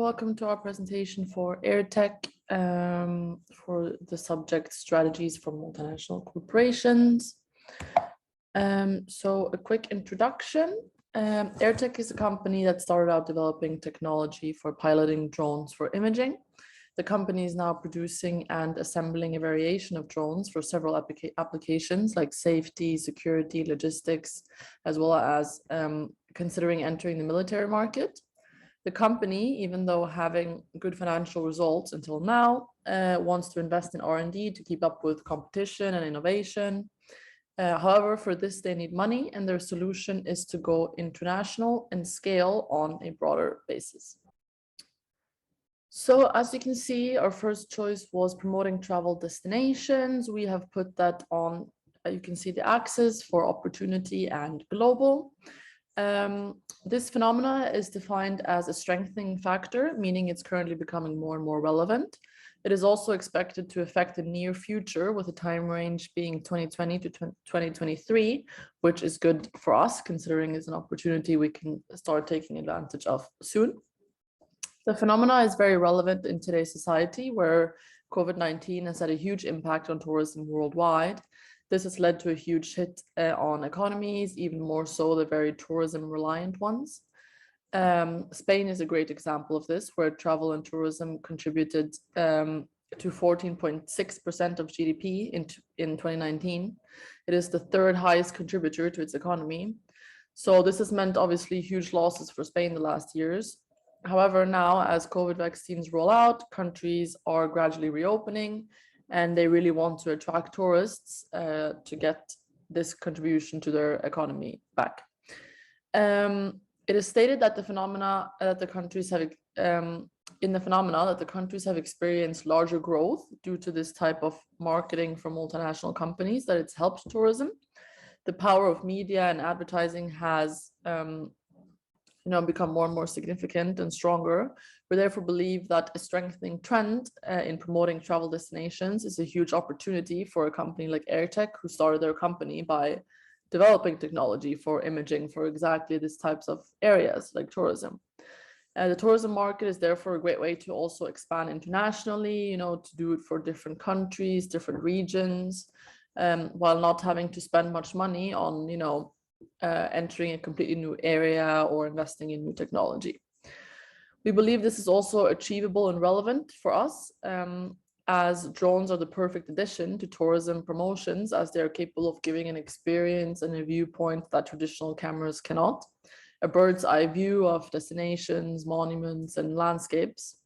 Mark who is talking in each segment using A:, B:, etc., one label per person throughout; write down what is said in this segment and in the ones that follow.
A: welcome to our presentation for AirTech for the subject strategies for multinational corporations. So a quick introduction. AirTech is a company that started out developing technology for piloting drones for imaging. The company is now producing and assembling a variation of drones for several applications like safety, security, logistics, as well as considering entering the military market. The company, even though having good financial results until now, wants to invest in R&D to keep up with competition and innovation. However, for this, they need money, and their solution is to go international and scale on a broader basis. So as you can see, our first choice was promoting travel destinations. We have put that on, you can see the axis for opportunity and global. This phenomena is defined as a strengthening factor, meaning it's currently becoming more and more relevant. It is also expected to affect the near future, with a time range being 2020 to 2023, which is good for us, considering it's an opportunity we can start taking advantage of soon. The phenomena is very relevant in today's society, where COVID-19 has had a huge impact on tourism worldwide. This has led to a huge hit on economies, even more so the very tourism-reliant ones. Spain is a great example of this, where travel and tourism contributed to 14.6% of GDP in 2019. It is the third highest contributor to its economy. So this has meant obviously huge losses for Spain the last years. However, now as COVID vaccines roll out, countries are gradually reopening, and they really want to attract tourists to get this contribution to their economy back. It is stated that the phenomena that the countries have experienced larger growth due to this type of marketing from multinational companies, that it's helped tourism. The power of media and advertising has become more and more significant and stronger. We therefore believe that a strengthening trend in promoting travel destinations is a huge opportunity for a company like AirTech, who started their company by developing technology for imaging for exactly these types of areas like tourism. The tourism market is therefore a great way to also expand internationally, to do it for different countries, different regions, while not having to spend much money on, entering a completely new area or investing in new technology. We believe this is also achievable and relevant for us, as drones are the perfect addition to tourism promotions, as they are capable of giving an experience and a viewpoint that traditional cameras cannot. A bird's eye view of destinations, monuments, and landscapes.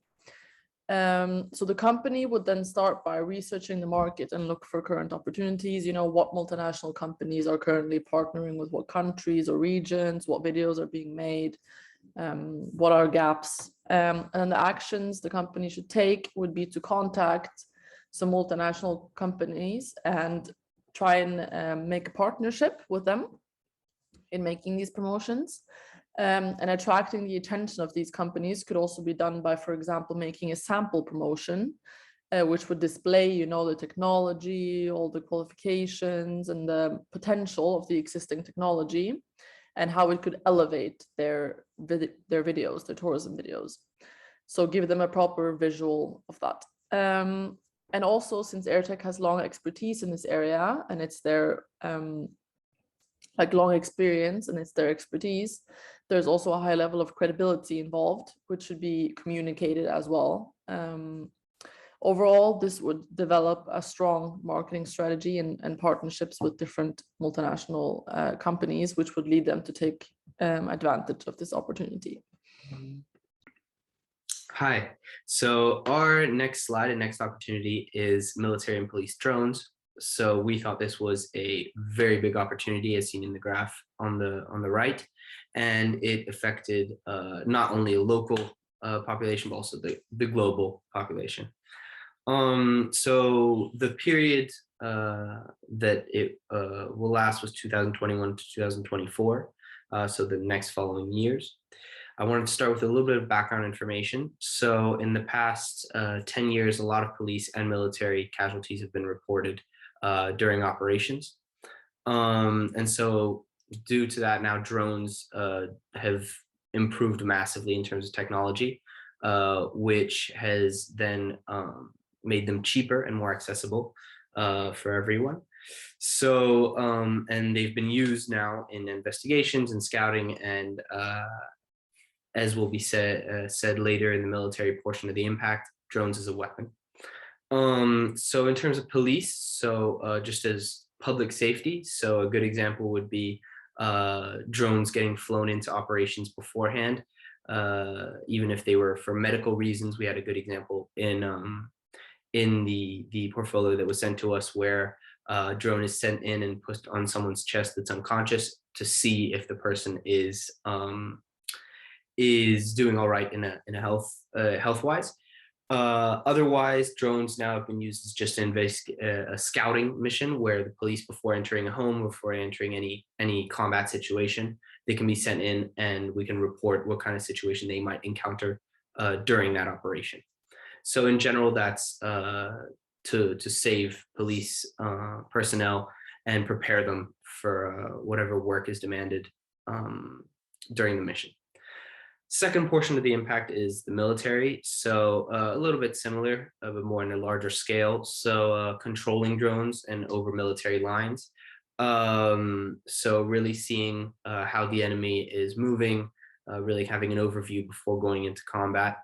A: So the company would then start by researching the market and look for current opportunities, what multinational companies are currently partnering with what countries or regions, what videos are being made, what are gaps. And the actions the company should take would be to contact some multinational companies and try and make a partnership with them in making these promotions. And attracting the attention of these companies could also be done by, for example, making a sample promotion, which would display, the technology, all the qualifications and the potential of the existing technology, and how it could elevate their videos, their tourism videos. So give them a proper visual of that. And also, since AirTech has long expertise in this area, and it's their long experience and it's their expertise, there's also a high level of credibility involved, which should be communicated as well. Overall, this would develop a strong marketing strategy and partnerships with different multinational companies, which would lead them to take advantage of this opportunity.
B: Hi, so our next slide and next opportunity is military and police drones. So we thought this was a very big opportunity, as seen in the graph on the right, and it affected not only a local population, but also the global population. So the period that it will last was 2021 to 2024, so the next following years. I wanted to start with a little bit of background information. So in the past 10 years, a lot of police and military casualties have been reported during operations. And so due to that, now drones have improved massively in terms of technology. which has then made them cheaper and more accessible for everyone. So, and they've been used now in investigations and scouting, and as will be said later in the military portion of the impact, drones as a weapon. So in terms of police, so just as public safety, so a good example would be drones getting flown into operations beforehand, even if they were for medical reasons. We had a good example in the portfolio that was sent to us, where a drone is sent in and put on someone's chest that's unconscious to see if the person is doing all right in a health wise. Otherwise, drones now have been used as just a scouting mission, where the police, before entering a home, before entering any combat situation, they can be sent in and we can report what kind of situation they might encounter during that operation. So in general, that's to save police personnel and prepare them for whatever work is demanded during the mission. Second portion of the impact is the military. So a little bit similar, but more on a larger scale. So controlling drones and over military lines. So really seeing how the enemy is moving, really having an overview before going into combat.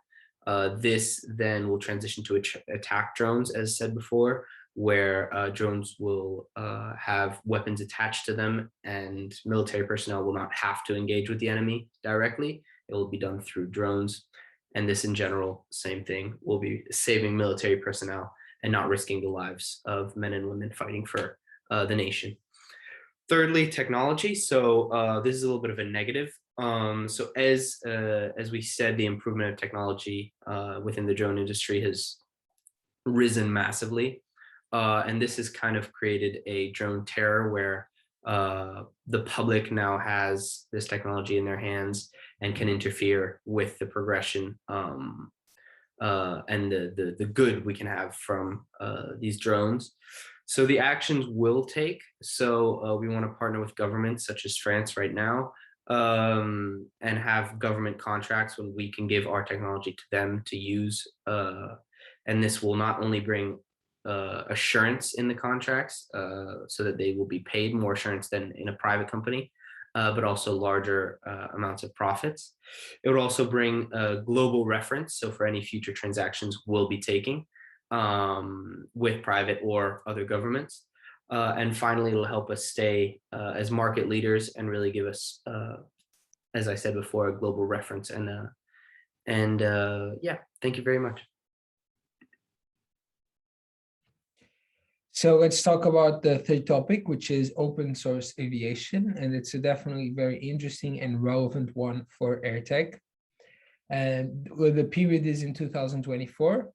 B: This then will transition to attack drones, as said before, where drones will have weapons attached to them, and military personnel will not have to engage with the enemy directly. It will be done through drones. And this in general, same thing, will be saving military personnel and not risking the lives of men and women fighting for the nation. Thirdly, technology. So this is a little bit of a negative. So as we said, the improvement of technology within the drone industry has risen massively. And this has kind of created a drone terror, where the public now has this technology in their hands and can interfere with the progression and the good we can have from these drones. So the actions we'll take. So we want to partner with governments such as France right now, and have government contracts when we can give our technology to them to use. And this will not only bring assurance in the contracts, so that they will be paid more assurance than in a private company, but also larger amounts of profits. It would also bring a global reference. So for any future transactions we'll be taking with private or other governments. And finally, it'll help us stay as market leaders and really give us, as I said before, a global reference. And yeah, thank you very much.
C: So let's talk about the third topic, which is open source aviation. And it's a definitely very interesting and relevant one for AirTech. And the period is in 2024.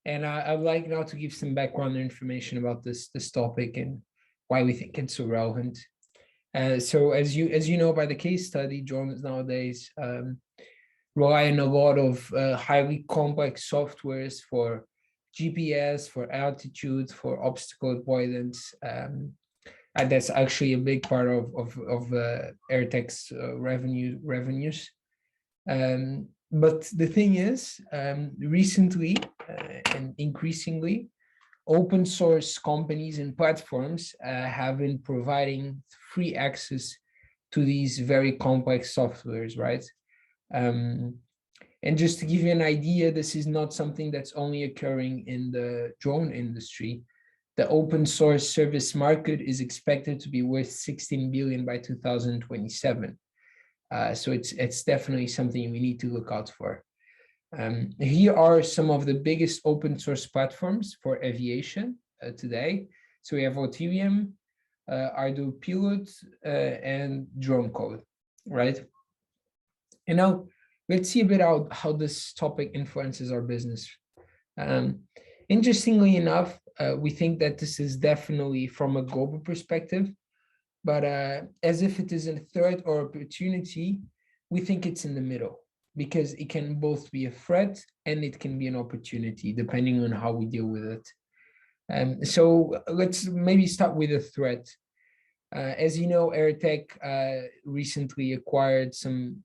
C: And I'd like now to give some background information about this topic and why we think it's so relevant. So as you know by the case study, drones nowadays rely on a lot of highly complex softwares for GPS, for altitude, for obstacle avoidance, and that's actually a big part of AirTech's revenues. But the thing is, recently and increasingly, open source companies and platforms have been providing free access to these very complex softwares, right? And just to give you an idea, this is not something that's only occurring in the drone industry. The open source service market is expected to be worth 16 billion by 2027. So it's definitely something we need to look out for. Here are some of the biggest open source platforms for aviation today. So we have Auterium, ArduPilot, and DroneCode, right? And now let's see a bit how this topic influences our business. Interestingly enough, we think that this is definitely from a global perspective, but as if it is a threat or opportunity, we think it's in the middle, because it can both be a threat and it can be an opportunity, depending on how we deal with it. So let's maybe start with a threat. As you know, AirTech recently acquired some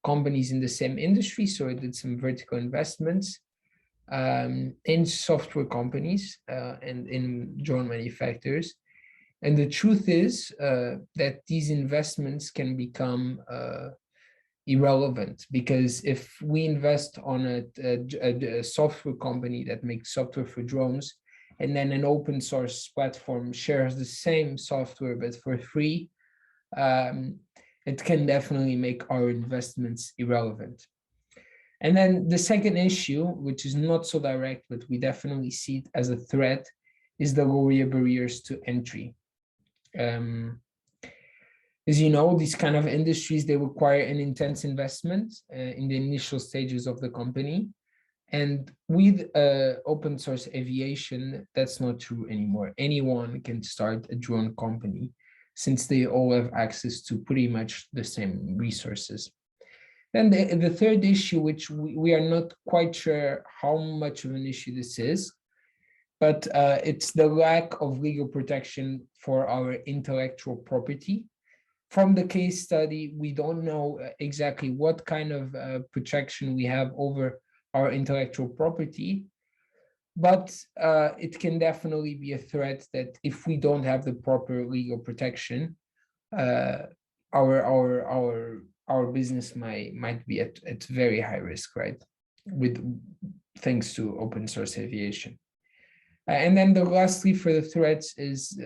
C: companies in the same industry. So it did some vertical investments in software companies and in drone manufacturers. And the truth is that these investments can become irrelevant, because if we invest on a software company that makes software for drones, and then an open source platform shares the same software but for free, it can definitely make our investments irrelevant. And then the second issue, which is not so direct, but we definitely see it as a threat, is the lower barriers to entry. As you know, these kind of industries, they require an intense investment in the initial stages of the company. And with open source aviation, that's not true anymore. Anyone can start a drone company, since they all have access to pretty much the same resources. Then the third issue, which we are not quite sure how much of an issue this is, but it's the lack of legal protection for our intellectual property. From the case study, we don't know exactly what kind of protection we have over our intellectual property, but it can definitely be a threat that if we don't have the proper legal protection, our business might be at very high risk, right? Thanks to open source aviation. And then the lastly for the threats is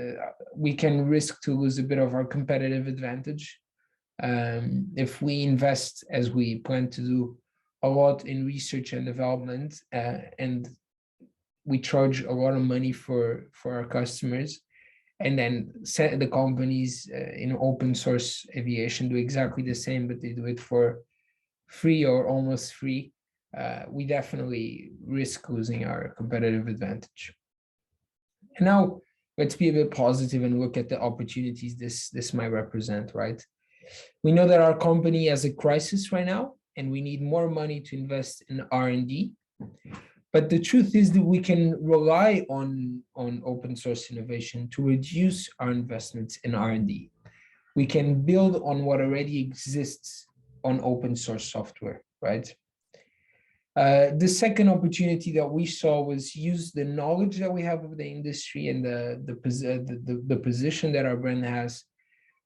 C: we can risk to lose a bit of our competitive advantage. If we invest, as we plan to do, a lot in research and development, and we charge a lot of money for our customers, and then set the companies in open source aviation do exactly the same, but they do it for free or almost free, we definitely risk losing our competitive advantage. And now let's be a bit positive and look at the opportunities this might represent, right? We know that our company has a crisis right now, and we need more money to invest in R&D. But the truth is that we can rely on open source innovation to reduce our investments in R&D. We can build on what already exists on open source software, right? The second opportunity that we saw was use the knowledge that we have of the industry and the position that our brand has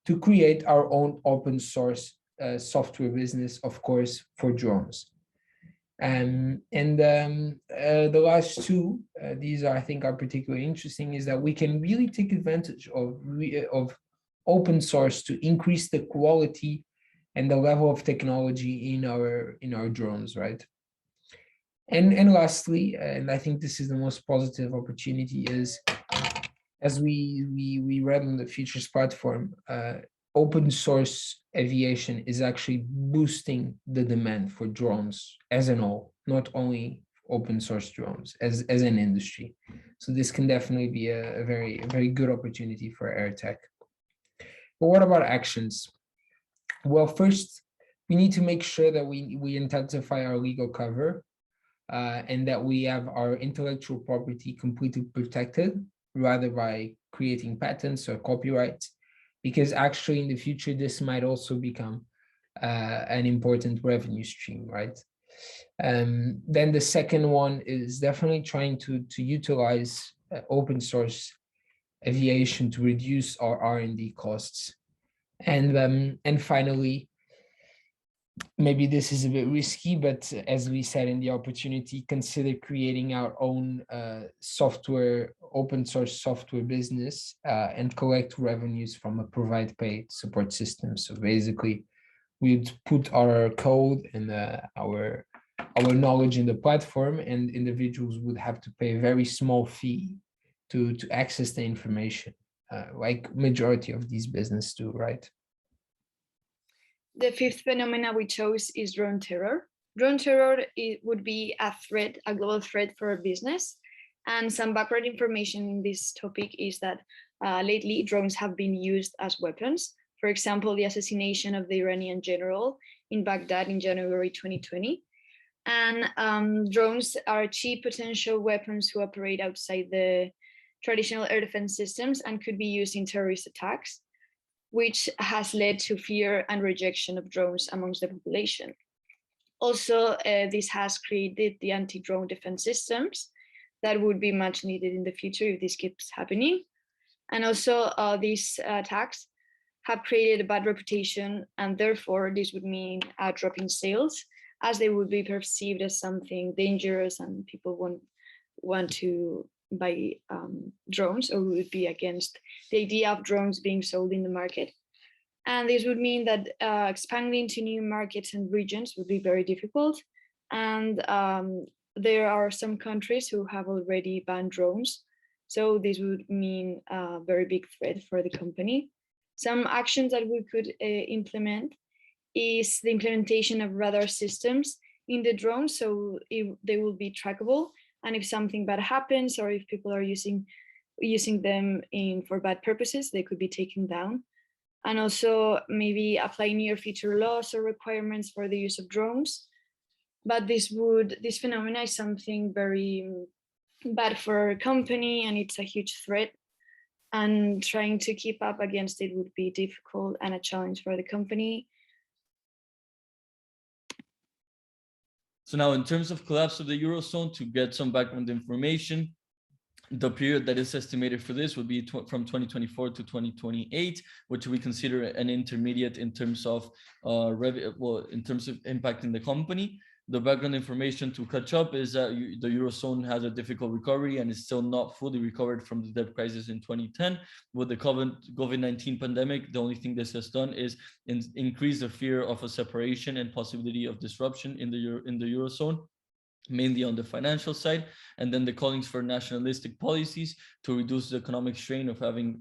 C: to create our own open source software business, of course, for drones. The last two, these are, I think, are particularly interesting, is that we can really take advantage of open source to increase the quality and the level of technology in our drones, right? And lastly, and I think this is the most positive opportunity, is as we read on the Futures platform, open source aviation is actually boosting the demand for drones as an whole, not only open source drones, as an industry. So this can definitely be a very good opportunity for AirTech. But what about actions? Well, first, we need to make sure that we intensify our legal cover, and that we have our intellectual property completely protected, rather by creating patents or copyrights, because actually in the future, this might also become an important revenue stream, right? Then the second one is definitely trying to utilize open source aviation to reduce our R&D costs. And finally, maybe this is a bit risky, but as we said in the opportunity, consider creating our own open source software business, and collect revenues from a provide pay support system. So basically, we'd put our code and our knowledge in the platform, and individuals would have to pay a very small fee to access the information, like majority of these businesses do, right?
D: The fifth phenomena we chose is drone terror. Drone terror would be a global threat for our business. And some background information in this topic is that lately drones have been used as weapons. For example, the assassination of the Iranian general in Baghdad in January 2020. And drones are cheap potential weapons who operate outside the traditional air defense systems and could be used in terrorist attacks. which has led to fear and rejection of drones amongst the population. Also, this has created the anti-drone defense systems that would be much needed in the future if this keeps happening. And also, these attacks have created a bad reputation, and therefore this would mean a drop in sales, as they would be perceived as something dangerous and people won't want to buy drones, or would be against the idea of drones being sold in the market. And this would mean that expanding to new markets and regions would be very difficult. And there are some countries who have already banned drones. So this would mean a very big threat for the company. Some actions that we could implement is the implementation of radar systems in the drones, so they will be trackable. And if something bad happens, or if people are using them for bad purposes, they could be taken down. And also maybe apply near future laws or requirements for the use of drones. But this phenomena is something very bad for our company, and it's a huge threat. And trying to keep up against it would be difficult and a challenge for the company.
E: So now, in terms of collapse of the Eurozone, to get some background information, the period that is estimated for this would be from 2024 to 2028, which we consider an intermediate in terms of in terms of impacting the company. The background information to catch up is that the Eurozone has a difficult recovery and is still not fully recovered from the debt crisis in 2010. With the COVID-19 pandemic, the only thing this has done is increase the fear of a separation and possibility of disruption in the Eurozone, mainly on the financial side, and then the callings for nationalistic policies to reduce the economic strain of having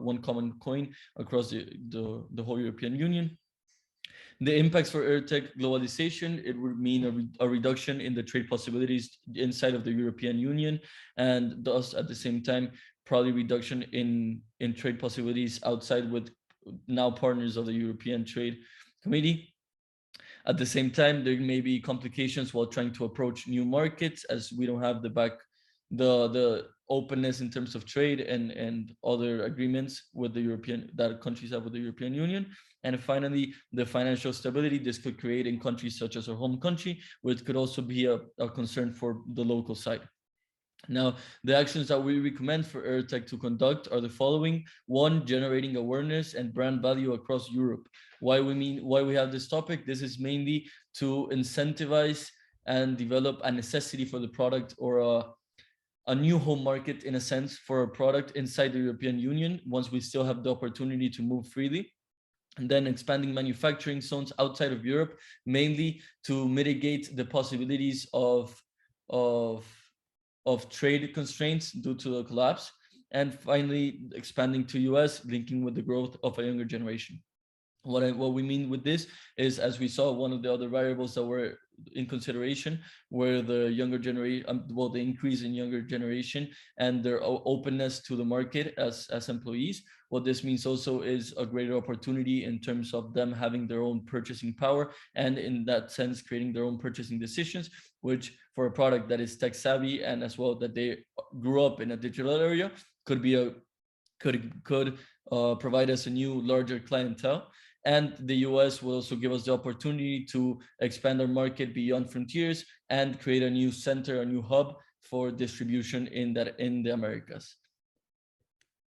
E: one common coin across the whole European Union. The impacts for ERTEC globalization, it would mean a reduction in the trade possibilities inside of the European Union, and thus at the same time, probably reduction in trade possibilities outside with now partners of the European Trade Committee. At the same time, there may be complications while trying to approach new markets, as we don't have the openness in terms of trade and other agreements with that countries have with the European Union. And finally, the financial stability this could create in countries such as our home country, which could also be a concern for the local side. Now, the actions that we recommend for ERTEC to conduct are the following. One, generating awareness and brand value across Europe. Why we have this topic? This is mainly to incentivize and develop a necessity for the product, or a new home market in a sense for a product inside the European Union, once we still have the opportunity to move freely. And then expanding manufacturing zones outside of Europe, mainly to mitigate the possibilities of trade constraints due to the collapse. And finally, expanding to US, linking with the growth of a younger generation. What we mean with this is, as we saw, one of the other variables that were in consideration were the younger generation, the increase in younger generation and their openness to the market as employees. What this means also is a greater opportunity in terms of them having their own purchasing power, and in that sense, creating their own purchasing decisions, which for a product that is tech savvy and as well that they grew up in a digital area could be could provide us a new larger clientele. And the US will also give us the opportunity to expand our market beyond frontiers and create a new center, a new hub for distribution in the Americas.